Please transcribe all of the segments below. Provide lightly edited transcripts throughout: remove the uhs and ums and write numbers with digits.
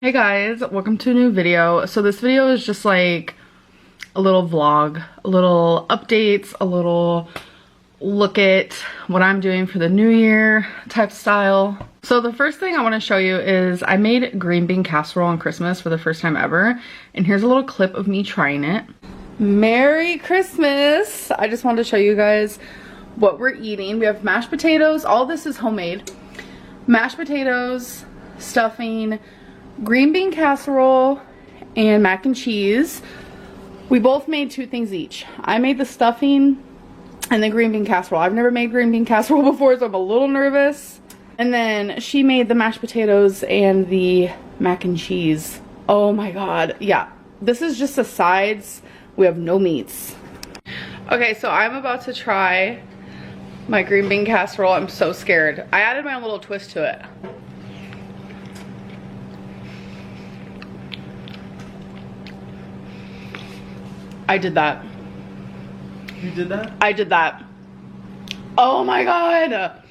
Hey guys, welcome to a new video. So this video is just like a little vlog, a little updates, a little look at what I'm doing for the new year type style. So the first thing I want to show you is I made green bean casserole on Christmas for the first time ever. And here's a little clip of me trying it. Merry Christmas! I just wanted to show you guys what we're eating. We have mashed potatoes. All this is homemade. Mashed potatoes, stuffing, green bean casserole, and mac and cheese. We both made two things each. I made the stuffing and the green bean casserole. I've never made green bean casserole before, so I'm a little nervous. And then she made the mashed potatoes and the mac and cheese. Oh my god. Yeah, this is just the sides. We have no meats. Okay, so I'm about to try my green bean casserole. I'm so scared. I added my own little twist to it. I did that. You did that? I did that. Oh my god.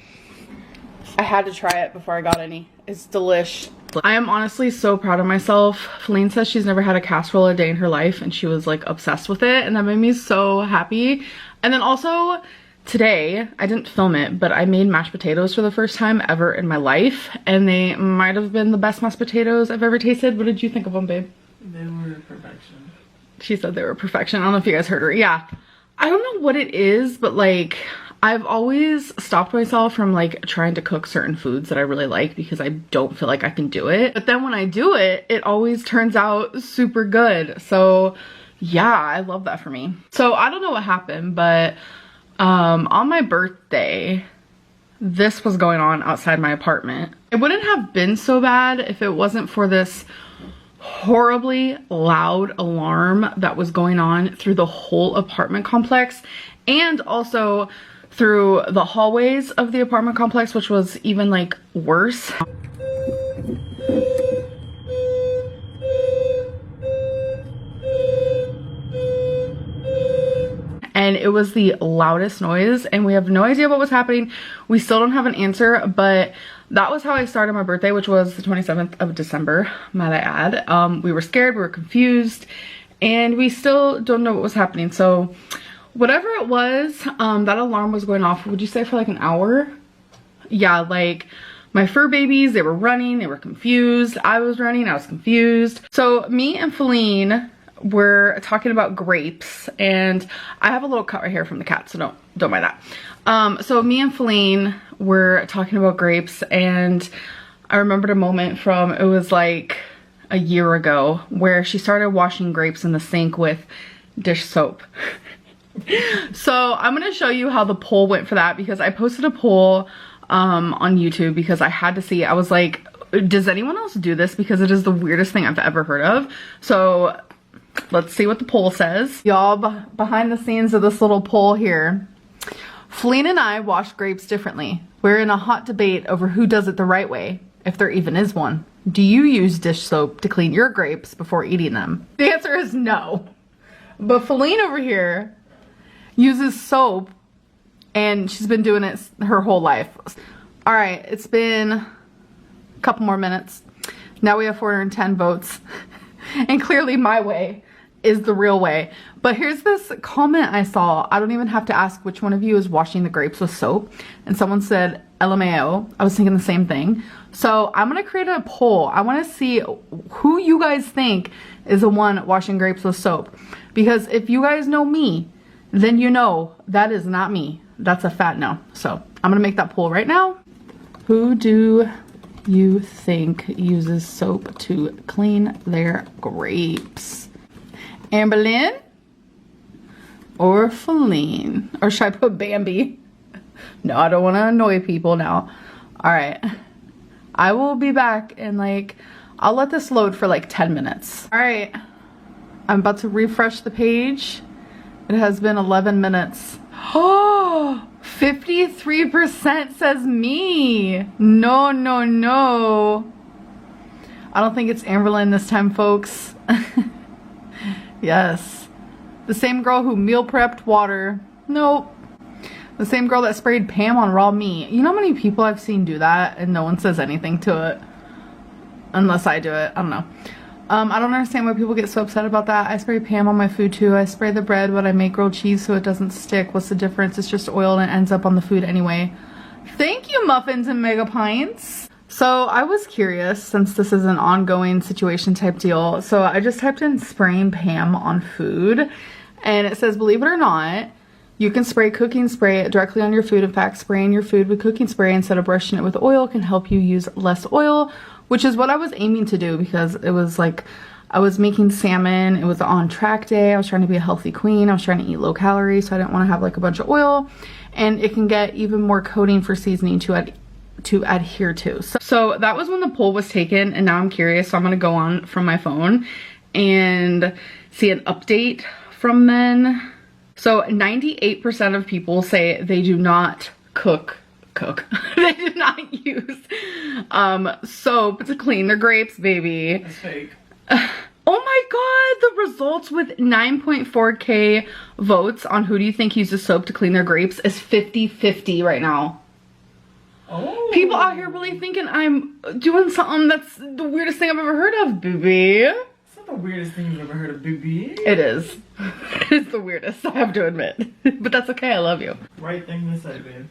I had to try it before I got any. It's delish. I am honestly so proud of myself. Feline says she's never had a casserole a day in her life and she was like obsessed with it, and that made me so happy. And then also today, I didn't film it, but I made mashed potatoes for the first time ever in my life, and they might have been the best mashed potatoes I've ever tasted. What did you think of them, babe? They were perfection. She said they were perfection. I don't know if you guys heard her. Yeah. I don't know what it is, but like I've always stopped myself from like trying to cook certain foods that I really like because I don't feel like I can do it. But then when I do it, it always turns out super good. So yeah, I love that for me. So I don't know what happened, but on my birthday, this was going on outside my apartment. It wouldn't have been so bad if it wasn't for this horribly loud alarm that was going on through the whole apartment complex and also through the hallways of the apartment complex, which was even like worse. And it was the loudest noise and we have no idea what was happening. We still don't have an answer, but that was how I started my birthday, which was the 27th of December, might I add. We were scared, we were confused, and we still don't know what was happening. So whatever it was, that alarm was going off, would you say for like an hour? Yeah, like my fur babies, they were running, they were confused. I was running, I was confused. So me and Feline were talking about grapes, and I have a little cut right here from the cat, so don't mind that. So me and Feline were talking about grapes, and I remembered a moment from, it was like a year ago, where she started washing grapes in the sink with dish soap. So I'm gonna show you how the poll went for that, because I posted a poll on YouTube because I had to see. I was like, does anyone else do this? Because it is the weirdest thing I've ever heard of. So let's see what the poll says. Y'all, behind the scenes of this little poll here. Feline and I wash grapes differently. We're in a hot debate over who does it the right way, if there even is one. Do you use dish soap to clean your grapes before eating them? The answer is no. But Feline over here uses soap, and she's been doing it her whole life. All right, it's been a couple more minutes. Now we have 410 votes. And clearly my way is the real way. But here's this comment I saw. I don't even have to ask which one of you is washing the grapes with soap. And someone said LMAO. I was thinking the same thing. So I'm gonna create a poll. I wanna see who you guys think is the one washing grapes with soap. Because if you guys know me, then you know that is not me. That's a fat no. So I'm gonna make that poll right now. Who do you think uses soap to clean their grapes? Amberlynn or Feline? Or should I put Bambi? No, I don't want to annoy people now. All right, I will be back in like, I'll let this load for like 10 minutes. All right, I'm about to refresh the page. It has been 11 minutes. Oh, 53% says me. No, no, no. I don't think it's Amberlynn this time, folks. Yes. The same girl who meal prepped water. Nope. The same girl that sprayed Pam on raw meat. You know how many people I've seen do that and no one says anything to it? unless I do it. I don't know. I don't understand why people get so upset about that. I spray Pam on my food too. I spray the bread when I make grilled cheese so it doesn't stick. What's the difference? It's just oil and it ends up on the food anyway. Thank you, Muffins and Mega Pints. So I was curious, since this is an ongoing situation type deal, so I just typed in spraying Pam on food, and it says, believe it or not, you can spray cooking spray directly on your food. In fact, spraying your food with cooking spray instead of brushing it with oil can help you use less oil, which is what I was aiming to do, because it was like, I was making salmon, it was on track day, I was trying to be a healthy queen, I was trying to eat low calorie, so I didn't want to have like a bunch of oil, and it can get even more coating for seasoning to adhere to. So that was when the poll was taken, and now I'm curious, so I'm gonna go on from my phone and see an update from then. So 98% of people say they do not cook. They do not use soap to clean their grapes, baby. That's fake. Oh my god, the results with 9.4k votes on who do you think uses soap to clean their grapes is 50-50 right now. Oh. People out here really thinking I'm doing something that's the weirdest thing I've ever heard of, booby. It's not the weirdest thing you've ever heard of, booby. It is. It's the weirdest, I have to admit. But that's okay, I love you. Right thing to say, babe.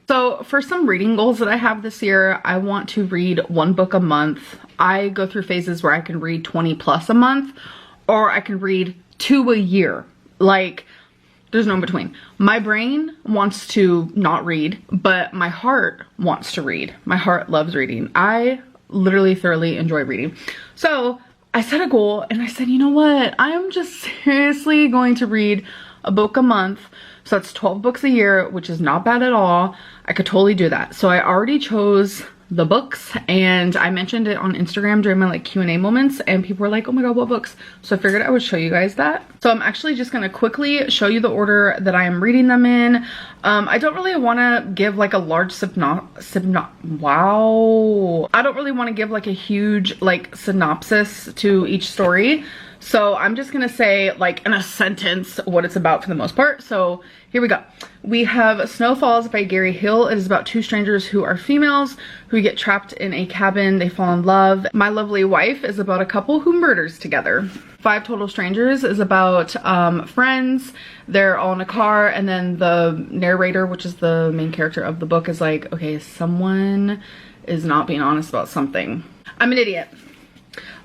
So for some reading goals that I have this year, I want to read 1 book a month. I go through phases where I can read 20 plus a month, or I can read 2 a year. Like, there's no in between. My brain wants to not read, but my heart wants to read. My heart loves reading. I literally thoroughly enjoy reading. So I set a goal and I said, you know what? I'm just seriously going to read a book a month. So that's 12 books a year, which is not bad at all. I could totally do that. So I already chose the books, and I mentioned it on Instagram during my like Q&A moments, and people were like, oh my god, what books? So I figured I would show you guys that. So I'm actually just gonna quickly show you the order that I am reading them in. I don't really want to give like a large wow. I don't really want to give like a huge like synopsis to each story. So I'm just gonna say like in a sentence what it's about for the most part. So here we go. We have Snow Falls by Gary Hill. It is about 2 strangers who are females who get trapped in a cabin. They fall in love. My Lovely Wife is about a couple who murders together. 5 Total Strangers is about friends. They're all in a car, and then the narrator, which is the main character of the book, is like, okay, someone is not being honest about something. I'm an idiot.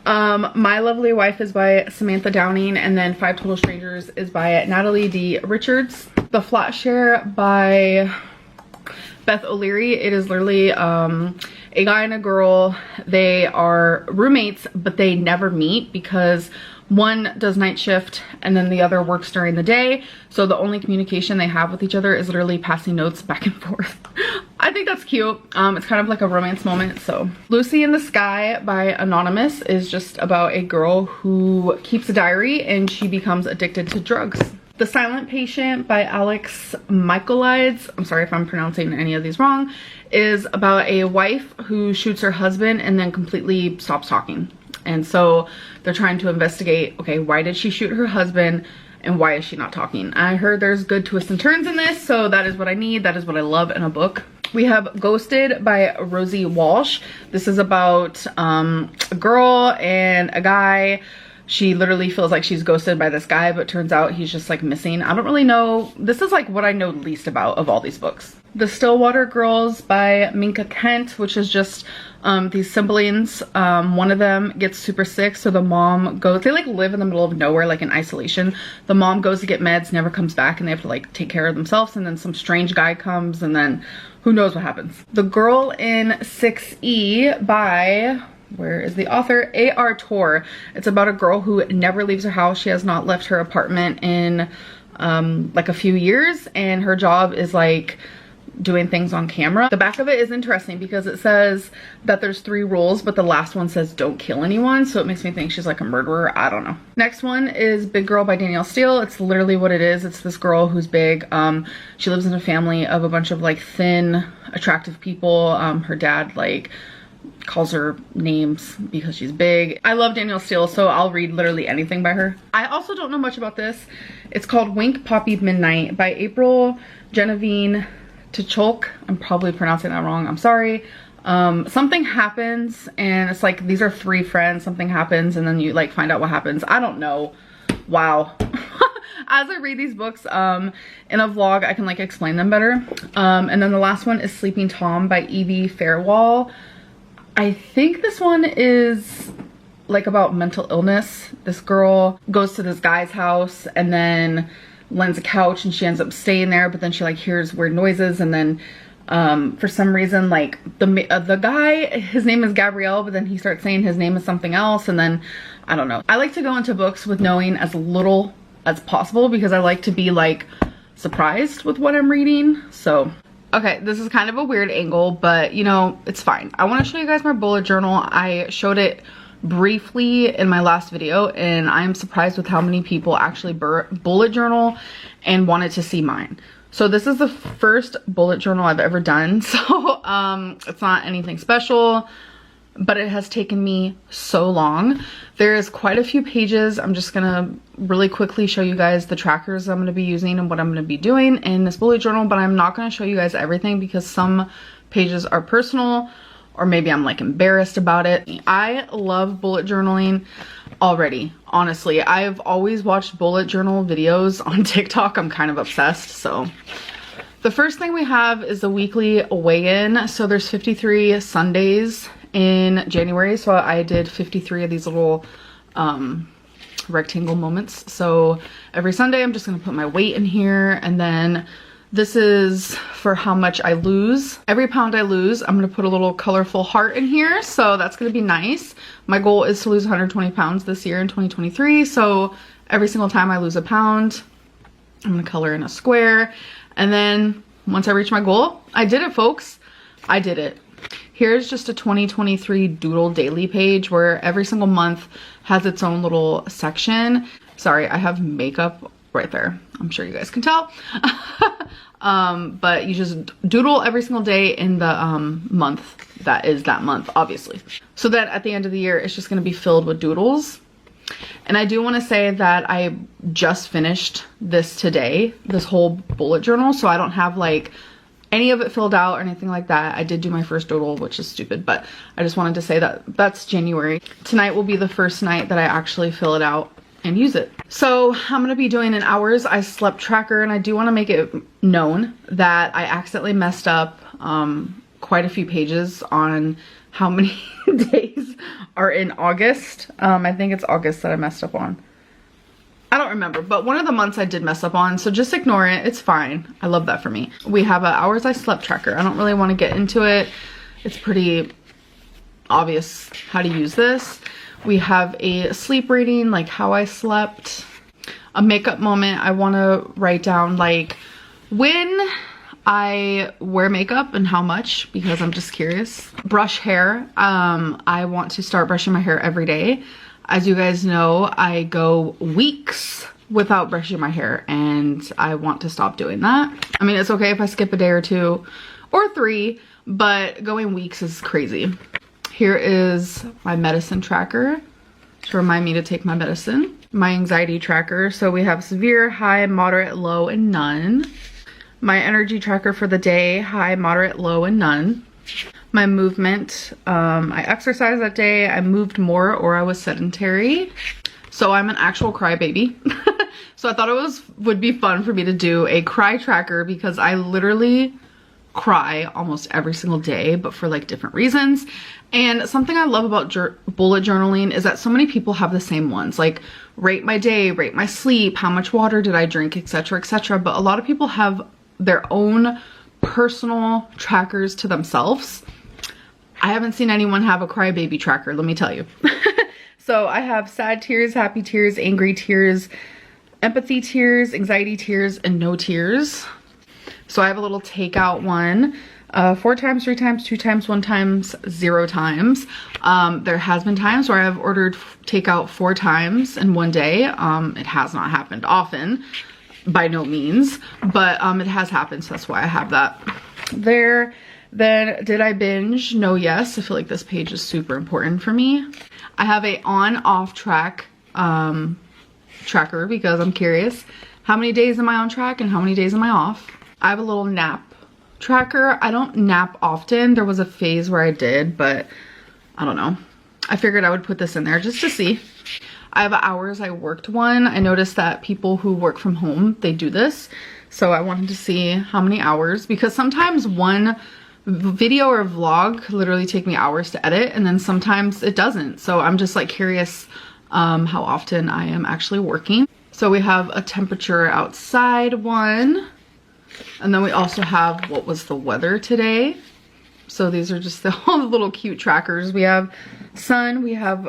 My Lovely Wife is by Samantha Downing, and then 5 Total Strangers is by Natalie D. Richards. The Flat Share by Beth O'Leary. It is literally a guy and a girl. They are roommates, but they never meet because one does night shift and then the other works during the day. So the only communication they have with each other is literally passing notes back and forth. I think that's cute. It's kind of like a romance moment. So Lucy in the Sky by Anonymous is just about a girl who keeps a diary and she becomes addicted to drugs. The Silent Patient by Alex Michaelides, I'm sorry if I'm pronouncing any of these wrong, is about a wife who shoots her husband and then completely stops talking. And so they're trying to investigate, okay, why did she shoot her husband and why is she not talking? I heard there's good twists and turns in this, so that is what I need. That is what I love in a book. We have Ghosted by Rosie Walsh. This is about a girl and a guy. She literally feels like she's ghosted by this guy, but turns out he's just like missing. I don't really know. This is like what I know least about of all these books. The Stillwater Girls by Minka Kent, which is just these siblings. One of them gets super sick, so the mom goes, they like live in the middle of nowhere, like in isolation. The mom goes to get meds, never comes back, and they have to like take care of themselves, and then some strange guy comes, and then who knows what happens. The Girl in 6E by, where is the author? A.R. Torr. It's about a girl who never leaves her house. She has not left her apartment in like a few years, and her job is like doing things on camera. The back of it is interesting because it says that there's 3 rules, but the last one says don't kill anyone, so it makes me think she's like a murderer. I don't know. Next one is Big Girl by Danielle Steele. It's literally what it is. It's this girl who's big. She lives in a family of a bunch of like thin, attractive people. Her dad like calls her names because she's big. I love Danielle Steele, so I'll read literally anything by her. I also don't know much about this. It's called Wink Poppy Midnight by April Genevieve Tcholk. I'm probably pronouncing that wrong, I'm sorry. Something happens and it's like, these are 3 friends, something happens and then you like find out what happens. I don't know. Wow. As I read these books in a vlog, I can like explain them better. And then the last one is Sleeping Tom by Evie Fairwall. I think this one is like about mental illness. This girl goes to this guy's house and then lends a couch and she ends up staying there, but then she like hears weird noises and then for some reason like the guy, his name is Gabrielle, but then he starts saying his name is something else, and then I don't know. I like to go into books with knowing as little as possible because I like to be like surprised with what I'm reading. So okay, this is kind of a weird angle, but you know, it's fine. I want to show you guys my bullet journal. I showed it briefly in my last video and I'm surprised with how many people actually bullet journal and wanted to see mine. So this is the first bullet journal I've ever done. So it's not anything special, but it has taken me so long. There's quite a few pages. I'm just gonna really quickly show you guys the trackers I'm gonna be using and what I'm gonna be doing in this bullet journal, but I'm not gonna show you guys everything because some pages are personal or maybe I'm like embarrassed about it. I love bullet journaling already. Honestly, I've always watched bullet journal videos on TikTok. I'm kind of obsessed. So the first thing we have is the weekly weigh-in. So there's 53 Sundays in January. So I did 53 of these little rectangle moments. So every Sunday I'm just going to put my weight in here, and then this is for how much I lose. Every pound I lose, I'm gonna put a little colorful heart in here. So that's gonna be nice. My goal is to lose 120 pounds this year in 2023. So every single time I lose a pound, I'm gonna color in a square. And then once I reach my goal, I did it, folks. I did it. Here's just a 2023 doodle daily page where every single month has its own little section. Sorry, I have makeup right there. I'm sure you guys can tell. But you just doodle every single day in the month that is that month, obviously. So that at the end of the year, it's just going to be filled with doodles. And I do want to say that I just finished this today, this whole bullet journal. So I don't have like any of it filled out or anything like that. I did do my first doodle, which is stupid, but I just wanted to say that that's January. Tonight will be the first night that I actually fill it out and use it. So I'm gonna be doing an hours I slept tracker, and I do want to make it known that I accidentally messed up quite a few pages on how many days are in August. I think it's August that I messed up on. I don't remember, but one of the months I did mess up on, so just ignore it. It's fine. I love that for me. We have an hours I slept tracker. I don't really want to get into it. It's pretty obvious how to use this. We have a sleep rating, like how I slept. A makeup moment, I want to write down like when I wear makeup and how much, because I'm just curious. Brush hair. I want to start brushing my hair every day. As you guys know, I go weeks without brushing my hair, and I want to stop doing that. I mean, it's okay if I skip a day or 2 or 3, but going weeks is crazy. Here is my medicine tracker to remind me to take my medicine. My anxiety tracker. So we have severe, high, moderate, low, and none. My energy tracker for the day, high, moderate, low, and none. My movement, I exercised that day, I moved more, or I was sedentary. So I'm an actual crybaby. So I thought it would be fun for me to do a cry tracker, because I literally cry almost every single day, but for like different reasons. And something I love about bullet journaling is that so many people have the same ones, like rate my day, rate my sleep, how much water did I drink, etc., etc. But a lot of people have their own personal trackers to themselves. I haven't seen anyone have a crybaby tracker, let me tell you. So I have sad tears, happy tears, angry tears, empathy tears, anxiety tears, and no tears. So I have a little takeout one, 4 times, 3 times, 2 times, 1 times, 0 times. There has been times where I've ordered takeout 4 times in one day. It has not happened often, by no means, but it has happened, so that's why I have that there. Then did I binge? No, yes. I feel like this page is super important for me. I have a on-off track tracker, because I'm curious. How many days am I on track and how many days am I off? I have a little nap tracker. I don't nap often. There was a phase where I did, but I don't know. I figured I would put this in there just to see. I have hours I worked one. I noticed that people who work from home, they do this. So I wanted to see how many hours, because sometimes one video or vlog could literally take me hours to edit, and then sometimes it doesn't. So I'm just like curious how often I am actually working. So we have a temperature outside one, and then we also have what was the weather today. So these are just all the little cute trackers. We have sun, we have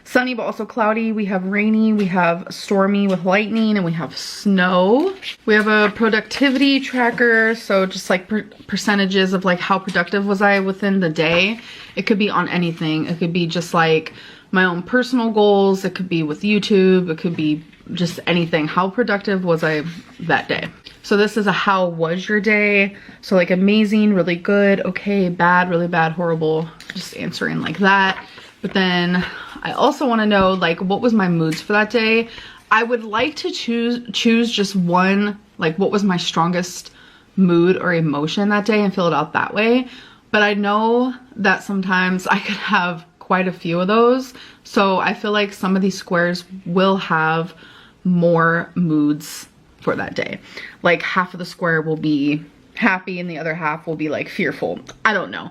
sunny but also cloudy, we have rainy, we have stormy with lightning, and we have snow. We have a productivity tracker, so just like percentages of like how productive was I within the day. It could be on anything. It could be just like my own personal goals, it could be with YouTube, it could be just anything. How productive was I that day? So this is a how was your day? So like amazing, really good, okay, bad, really bad, horrible, just answering like that. But then I also want to know like what was my moods for that day. I would like to choose just one, like what was my strongest mood or emotion that day and fill it out that way. But I know that sometimes I could have quite a few of those. So I feel like some of these squares will have more moods for that day. Like half of the square will be happy and the other half will be like fearful. I don't know.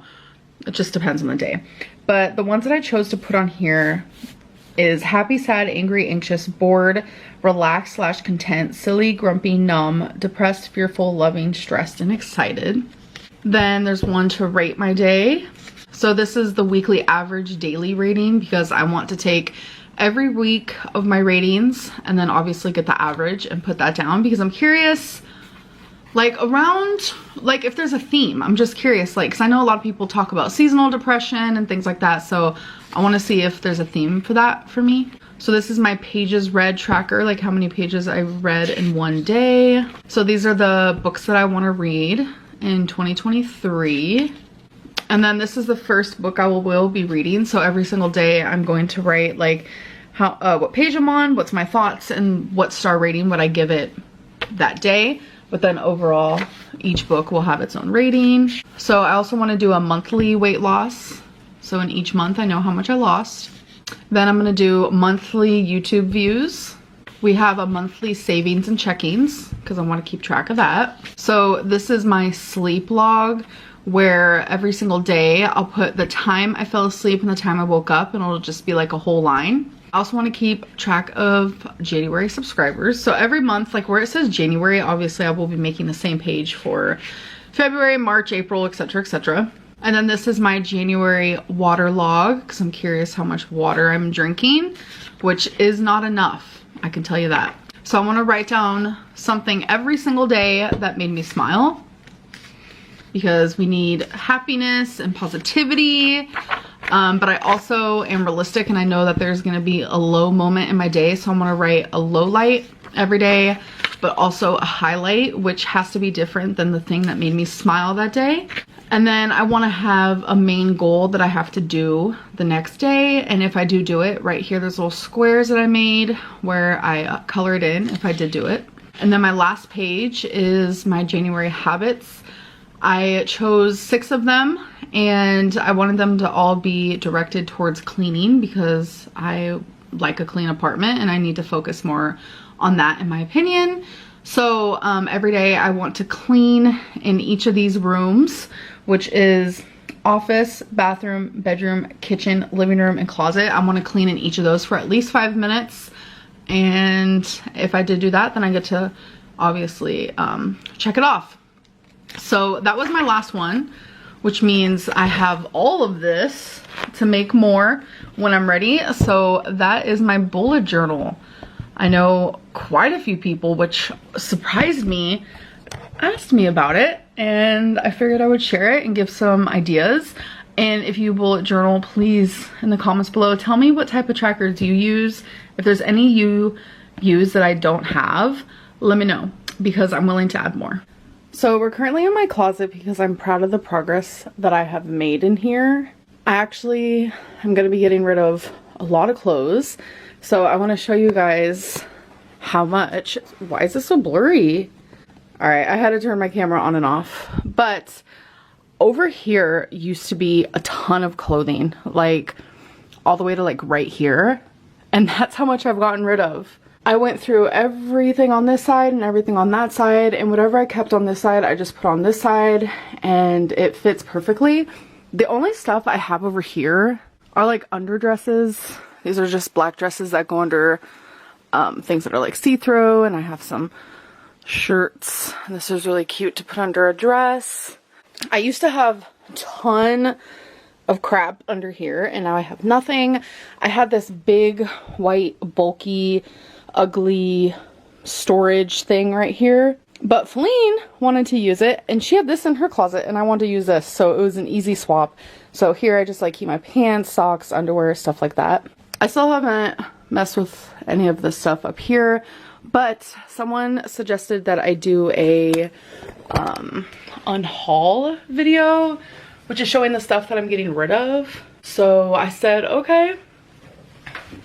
It just depends on the day. But the ones that I chose to put on here is happy, sad, angry, anxious, bored, relaxed / content, silly, grumpy, numb, depressed, fearful, loving, stressed, and excited. Then there's one to rate my day. So this is the weekly average daily rating, because I want to take every week of my ratings and then obviously get the average and put that down, because I'm curious like around like if there's a theme. I'm just curious, like, because I know a lot of people talk about seasonal depression and things like that, so I want to see if there's a theme for that for me. So this is my pages read tracker, like how many pages I read in one day. So these are the books that I want to read in 2023. And then this is the first book I will be reading. So every single day I'm going to write like how what page I'm on, what's my thoughts, and what star rating would I give it that day. But then overall, each book will have its own rating. So I also want to do a monthly weight loss. So in each month I know how much I lost. Then I'm going to do monthly YouTube views. We have a monthly savings and checkings, because I want to keep track of that. So this is my sleep log, where every single day I'll put the time I fell asleep and the time I woke up, and it'll just be like a whole line. I also want to keep track of January subscribers. So every month, like where it says January, obviously I will be making the same page for February, March, April, etc, etc. And then this is my January water log, because I'm curious how much water I'm drinking, which is not enough, I can tell you that. So I want to write down something every single day that made me smile, because we need happiness and positivity. But I also am realistic, and I know that there's going to be a low moment in my day, so I'm going to write a low light every day, but also a highlight, which has to be different than the thing that made me smile that day. And then I want to have a main goal that I have to do the next day, and if I do it, right here there's little squares that I made where I color it in if I did do it. And then my last page is my January habits. I chose 6 of them, and I wanted them to all be directed towards cleaning, because I like a clean apartment and I need to focus more on that in my opinion. So every day I want to clean in each of these rooms, which is office, bathroom, bedroom, kitchen, living room, and closet. I want to clean in each of those for at least 5 minutes. And if I did do that, then I get to obviously check it off. So that was my last one, which means I have all of this to make more when I'm ready. So that is my bullet journal. I know quite a few people, which surprised me, asked me about it, and I figured I would share it and give some ideas. And if you bullet journal, please in the comments below tell me what type of trackers you use. If there's any you use that I don't have, let me know, because I'm willing to add more. So we're currently in my closet because I'm proud of the progress that I have made in here. I actually am going to be getting rid of a lot of clothes. So I want to show you guys how much. Why is this so blurry? All right, I had to turn my camera on and off, but over here used to be a ton of clothing, like all the way to like right here. And that's how much I've gotten rid of. I went through everything on this side and everything on that side, and whatever I kept on this side, I just put on this side, and it fits perfectly. The only stuff I have over here are like underdresses. These are just black dresses that go under things that are like see-through, and I have some shirts. This is really cute to put under a dress. I used to have a ton of crap under here, and now I have nothing. I had this big white bulky ugly storage thing right here, but Feline wanted to use it, and she had this in her closet, and I wanted to use this, so it was an easy swap. So here I just like keep my pants, socks, underwear, stuff like that. I still haven't messed with any of this stuff up here, but someone suggested that I do a unhaul video, which is showing the stuff that I'm getting rid of. So I said, okay,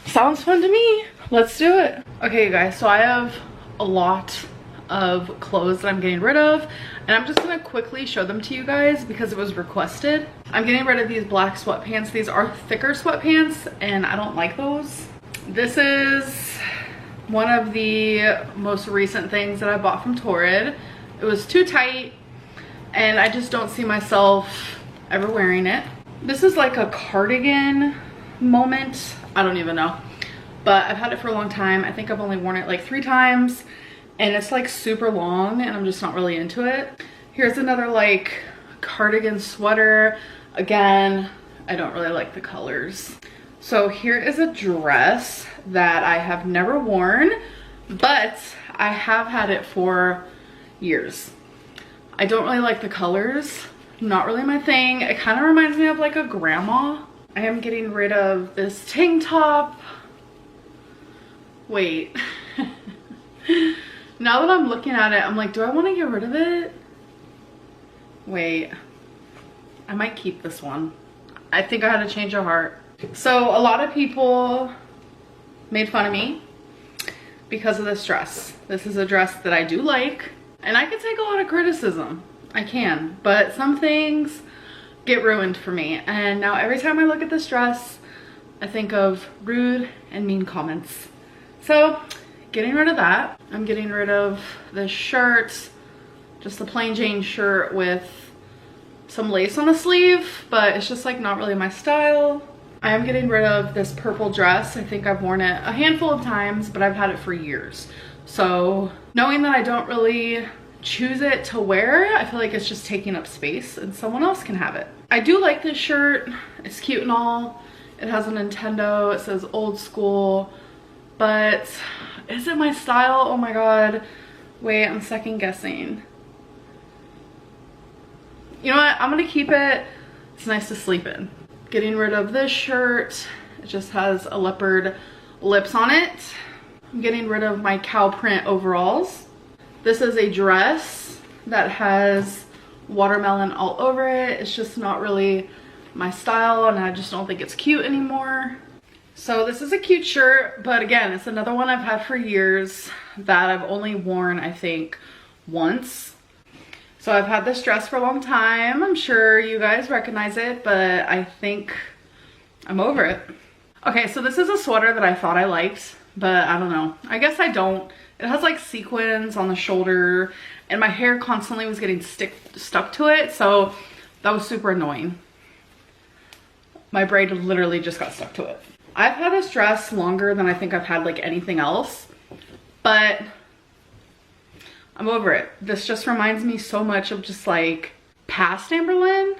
sounds fun to me. Let's do it. Okay, you guys, so I have a lot of clothes that I'm getting rid of, and I'm just gonna quickly show them to you guys because it was requested. I'm getting rid of these black sweatpants. These are thicker sweatpants, and I don't like those. This is one of the most recent things that I bought from Torrid. It was too tight, and I just don't see myself ever wearing it. This is like a cardigan moment. I don't even know, but I've had it for a long time. I think I've only worn it like 3 times, and it's like super long, and I'm just not really into it. Here's another like cardigan sweater. Again, I don't really like the colors. So here is a dress that I have never worn, but I have had it for years. I don't really like the colors. Not really my thing. It kind of reminds me of like a grandma. I am getting rid of this tank top. Wait. Now that I'm looking at it, I'm like, do I want to get rid of it? Wait. I might keep this one. I think I had a change of heart. So a lot of people made fun of me because of this dress. This is a dress that I do like, and I can take a lot of criticism. I can, but some things get ruined for me. And now every time I look at this dress, I think of rude and mean comments. So getting rid of that. I'm getting rid of this shirt, just a plain Jane shirt with some lace on the sleeve, but it's just like not really my style. I am getting rid of this purple dress. I think I've worn it a handful of times, but I've had it for years. So knowing that I don't really choose it to wear, I feel like it's just taking up space and someone else can have it. I do like this shirt. It's cute and all. It has a Nintendo. It says old school, but is it my style? Oh my God. Wait, I'm second guessing. You know what? I'm gonna keep it. It's nice to sleep in. Getting rid of this shirt. It just has a leopard lips on it. I'm getting rid of my cow print overalls. This is a dress that has watermelon all over it. It's just not really my style, and I just don't think it's cute anymore. So this is a cute shirt, but again, it's another one I've had for years that I've only worn, I think, once. So I've had this dress for a long time. I'm sure you guys recognize it, but I think I'm over it. Okay, so this is a sweater that I thought I liked, but I don't know. I guess I don't. It has like sequins on the shoulder, and my hair constantly was getting stuck to it, so that was super annoying. My braid literally just got stuck to it. I've had this dress longer than I think I've had like anything else, but I'm over it. This just reminds me so much of just like past Amberlynn.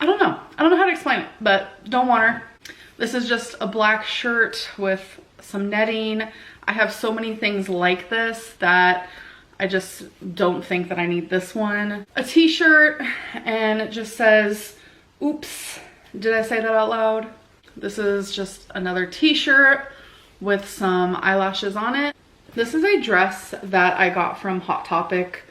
I don't know. I don't know how to explain it, but don't want her. This is just a black shirt with some netting. I have so many things like this that I just don't think that I need this one. A t-shirt, and it just says, oops, did I say that out loud? This is just another t-shirt with some eyelashes on it. This is a dress that I got from Hot Topic.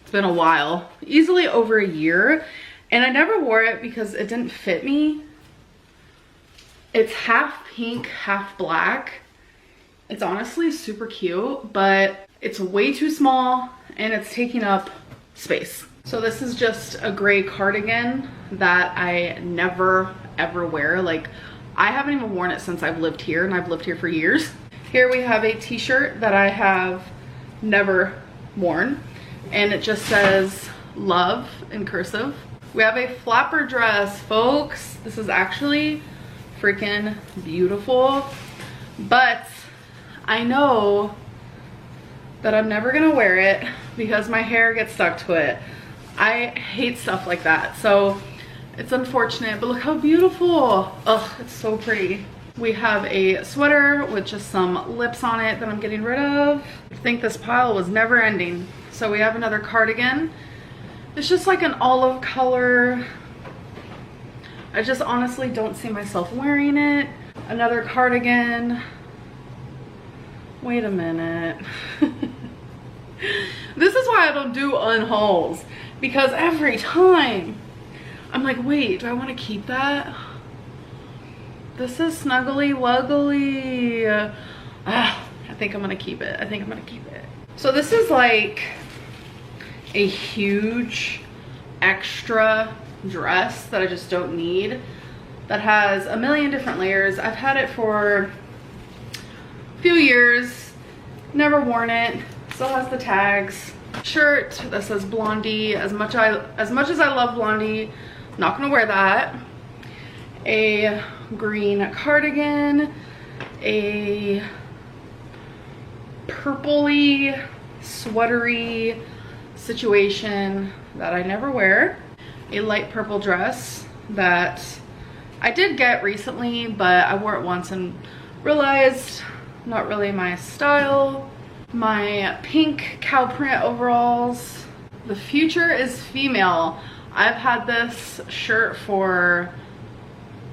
It's been a while, easily over a year, and I never wore it because it didn't fit me. It's half pink, half black. It's honestly super cute, but It's way too small and it's taking up space. So this is just a gray cardigan that I never ever wear. Like, I haven't even worn it since I've lived here, and I've lived here for years. Here we have a t-shirt that I have never worn, and it just says love in cursive. We have a flapper dress, folks. This is actually freaking beautiful, but I know that I'm never gonna wear it because my hair gets stuck to it. I hate stuff like that, so it's unfortunate, but look how beautiful. Oh, it's so pretty. We have a sweater with just some lips on it that I'm getting rid of. I think this pile was never ending. So we have another cardigan. It's just like an olive color. I just honestly don't see myself wearing it. Another cardigan. Wait a minute. This is why I don't do unhauls, because every time I'm like, wait, do I want to keep that? This is snuggly wuggly. I think I'm gonna keep it. I think I'm gonna keep it. So this is like a huge extra dress that I just don't need, that has a million different layers. I've had it for a few years, never worn it. Still has the tags. Shirt that says Blondie. As much as I love Blondie, not gonna wear that. A green cardigan, a purpley sweatery situation that I never wear, a light purple dress that I did get recently, but I wore it once and realized not really my style. My pink cow print overalls. The future is female. I've had this shirt for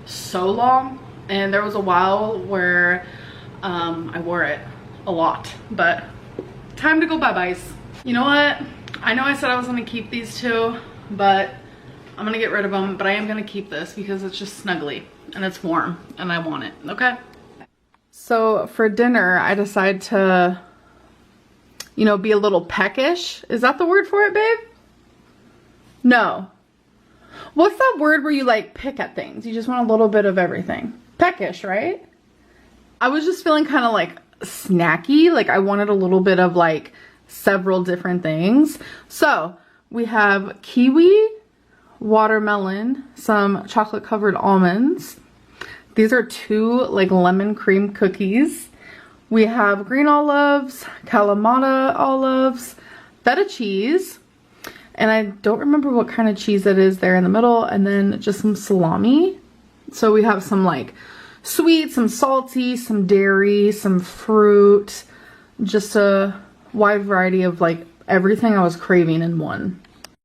so long, and there was a while where I wore it a lot, but time to go bye-byes. You know what? I know I said I was gonna keep these two, but I'm gonna get rid of them, but I am gonna keep this because it's just snuggly and it's warm and I want it, okay? So for dinner, I decided to, you know, be a little peckish. Is that the word for it, babe? No. What's that word where you like pick at things? You just want a little bit of everything. Peckish, right? I was just feeling kind of like snacky. Like I wanted a little bit of like several different things. So we have kiwi, watermelon, some chocolate covered almonds. These are 2 like lemon cream cookies. We have green olives, Kalamata olives, feta cheese, and I don't remember what kind of cheese it is there in the middle, and then just some salami. So we have some like sweet, some salty, some dairy, some fruit, just a wide variety of like everything I was craving in one.